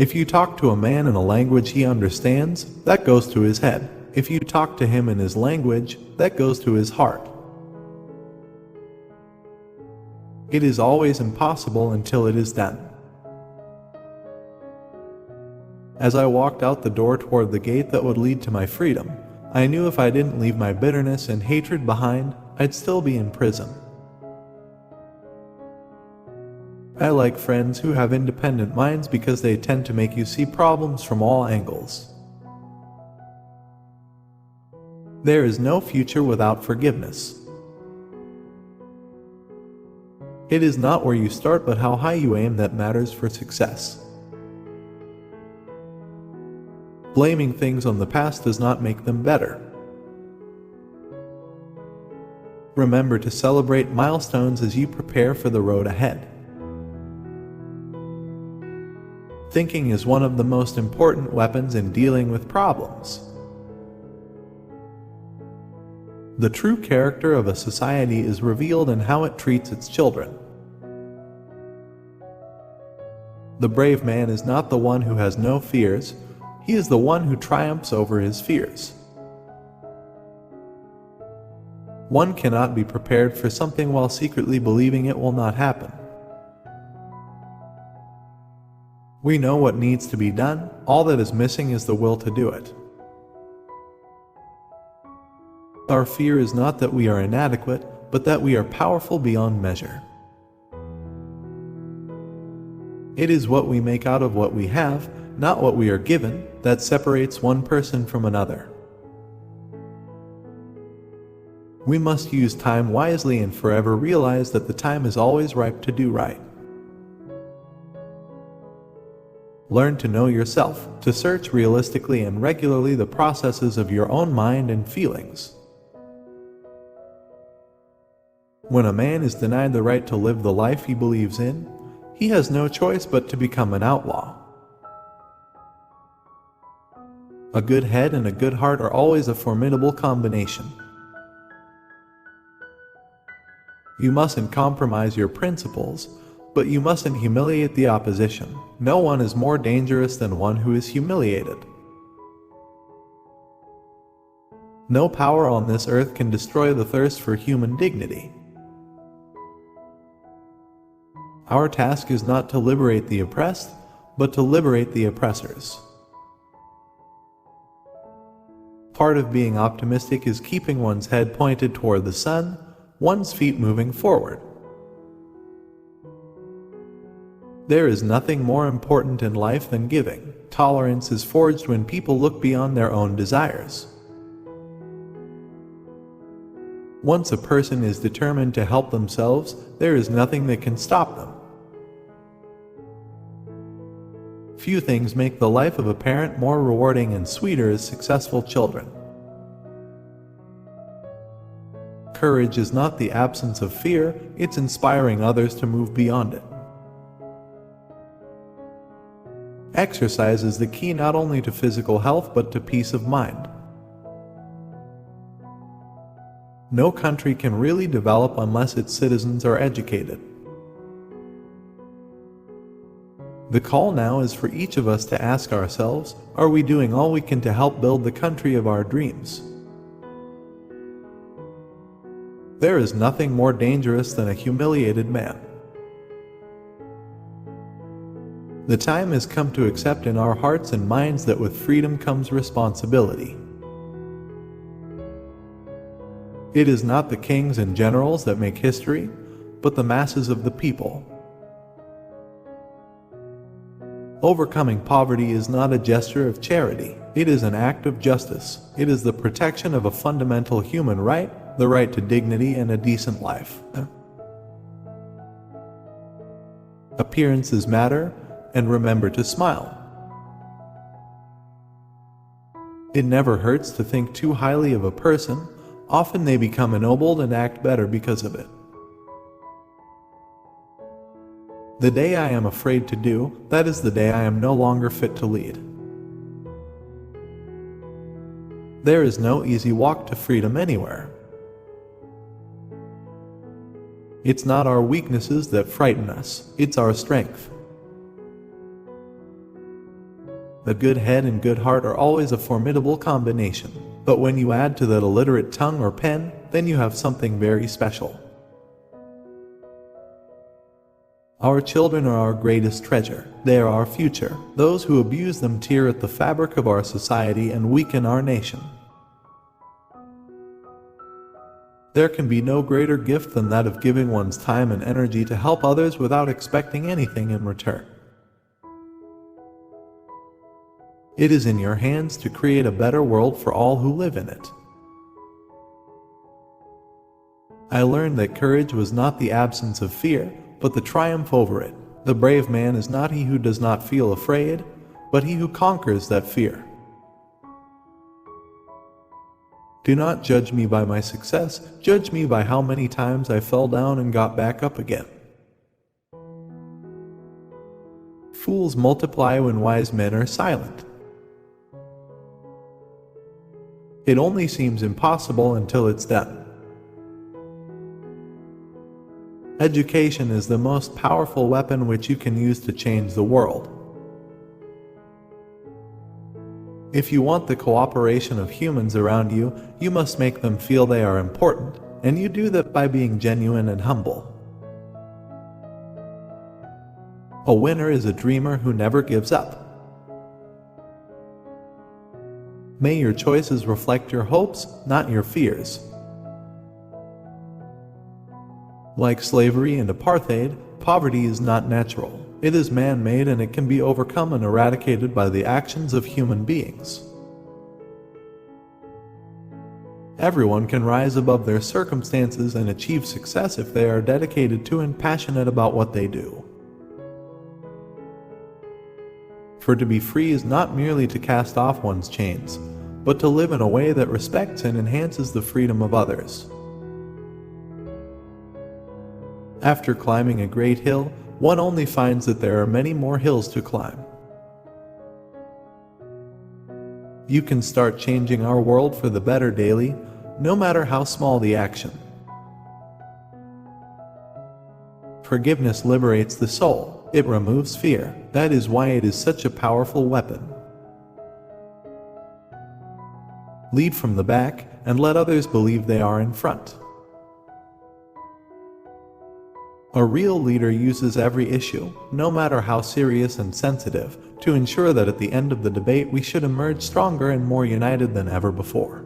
If you talk to a man in a language he understands, that goes to his head. If you talk to him in his language, that goes to his heart. It is always impossible until it is done. As I walked out the door toward the gate that would lead to my freedom, I knew if I didn't leave my bitterness and hatred behind, I'd still be in prison. I like friends who have independent minds because they tend to make you see problems from all angles. There is no future without forgiveness. It is not where you start but how high you aim that matters for success. Blaming things on the past does not make them better. Remember to celebrate milestones as you prepare for the road ahead. Thinking is one of the most important weapons in dealing with problems. The true character of a society is revealed in how it treats its children. The brave man is not the one who has no fears, he is the one who triumphs over his fears. One cannot be prepared for something while secretly believing it will not happen. We know what needs to be done, all that is missing is the will to do it. Our fear is not that we are inadequate, but that we are powerful beyond measure. It is what we make out of what we have, not what we are given, that separates one person from another. We must use time wisely and forever realize that the time is always ripe to do right. Learn to know yourself, to search realistically and regularly the processes of your own mind and feelings. When a man is denied the right to live the life he believes in, he has no choice but to become an outlaw. A good head and a good heart are always a formidable combination. You mustn't compromise your principles, but you mustn't humiliate the opposition. No one is more dangerous than one who is humiliated. No power on this earth can destroy the thirst for human dignity. Our task is not to liberate the oppressed, but to liberate the oppressors. Part of being optimistic is keeping one's head pointed toward the sun, one's feet moving forward. There is nothing more important in life than giving. Tolerance is forged when people look beyond their own desires. Once a person is determined to help themselves, there is nothing that can stop them. Few things make the life of a parent more rewarding and sweeter as successful children. Courage is not the absence of fear, it's inspiring others to move beyond it. Exercise is the key not only to physical health but to peace of mind. No country can really develop unless its citizens are educated. The call now is for each of us to ask ourselves, are we doing all we can to help build the country of our dreams? There is nothing more dangerous than a humiliated man. The time has come to accept in our hearts and minds that with freedom comes responsibility. It is not the kings and generals that make history, but the masses of the people. Overcoming poverty is not a gesture of charity, it is an act of justice. It is the protection of a fundamental human right, the right to dignity and a decent life. Appearances matter, and remember to smile. It never hurts to think too highly of a person, often they become ennobled and act better because of it. The day I am afraid to do, that is the day I am no longer fit to lead. There is no easy walk to freedom anywhere. It's not our weaknesses that frighten us, it's our strength. A good head and good heart are always a formidable combination. But when you add to that a literate tongue or pen, then you have something very special. Our children are our greatest treasure. They are our future. Those who abuse them tear at the fabric of our society and weaken our nation. There can be no greater gift than that of giving one's time and energy to help others without expecting anything in return. It is in your hands to create a better world for all who live in it. I learned that courage was not the absence of fear, but the triumph over it. The brave man is not he who does not feel afraid, but he who conquers that fear. Do not judge me by my success, judge me by how many times I fell down and got back up again. Fools multiply when wise men are silent. It only seems impossible until it's done. Education is the most powerful weapon which you can use to change the world. If you want the cooperation of humans around you, you must make them feel they are important, and you do that by being genuine and humble. A winner is a dreamer who never gives up. May your choices reflect your hopes, not your fears. Like slavery and apartheid, poverty is not natural. It is man-made and it can be overcome and eradicated by the actions of human beings. Everyone can rise above their circumstances and achieve success if they are dedicated to and passionate about what they do. For to be free is not merely to cast off one's chains, but to live in a way that respects and enhances the freedom of others. After climbing a great hill, one only finds that there are many more hills to climb. You can start changing our world for the better daily, no matter how small the action. Forgiveness liberates the soul. It removes fear. That is why it is such a powerful weapon. Lead from the back and let others believe they are in front. A real leader uses every issue, no matter how serious and sensitive, to ensure that at the end of the debate we should emerge stronger and more united than ever before.